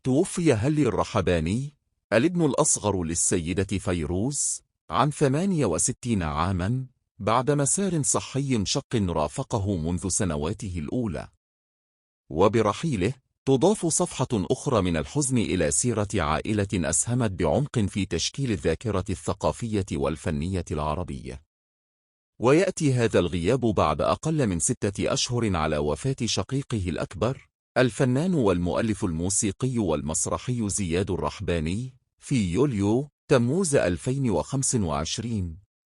توفي هلي الرحباني الابن الأصغر للسيدة فيروز عن 68 عاما بعد مسار صحي شق رافقه منذ سنواته الأولى. وبرحيله تضاف صفحة أخرى من الحزن إلى سيرة عائلة أسهمت بعمق في تشكيل الذاكرة الثقافية والفنية العربية. ويأتي هذا الغياب بعد أقل من 6 أشهر على وفاة شقيقه الأكبر الفنان والمؤلف الموسيقي والمسرحي زياد الرحباني في يوليو تموز 2025،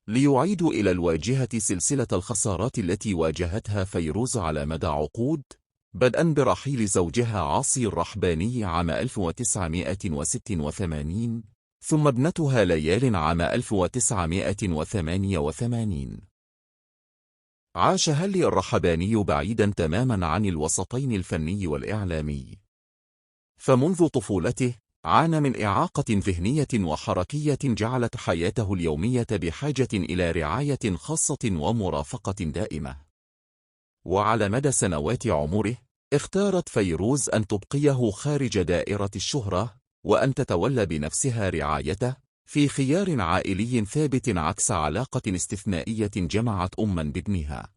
ليعيد إلى الواجهة سلسلة الخسارات التي واجهتها فيروز على مدى عقود، بدءا برحيل زوجها عاصي الرحباني عام 1986، ثم ابنتها ليال عام 1988. عاش هلي الرحباني بعيدا تماما عن الوسطين الفني والإعلامي، فمنذ طفولته عانى من إعاقة ذهنية وحركية جعلت حياته اليومية بحاجة إلى رعاية خاصة ومرافقة دائمة. وعلى مدى سنوات عمره اختارت فيروز أن تبقيه خارج دائرة الشهرة وأن تتولى بنفسها رعايته في خيار عائلي ثابت عكس علاقة استثنائية جمعت أما بابنها.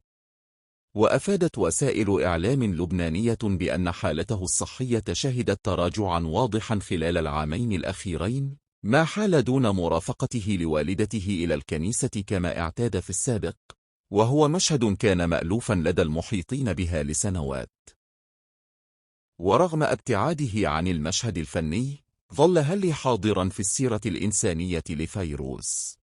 وأفادت وسائل إعلام لبنانية بأن حالته الصحية شهدت تراجعا واضحا خلال العامين الأخيرين، ما حال دون مرافقته لوالدته إلى الكنيسة كما اعتاد في السابق، وهو مشهد كان مألوفا لدى المحيطين بها لسنوات. ورغم ابتعاده عن المشهد الفني، ظل هلي حاضرا في السيرة الإنسانية لفيروز.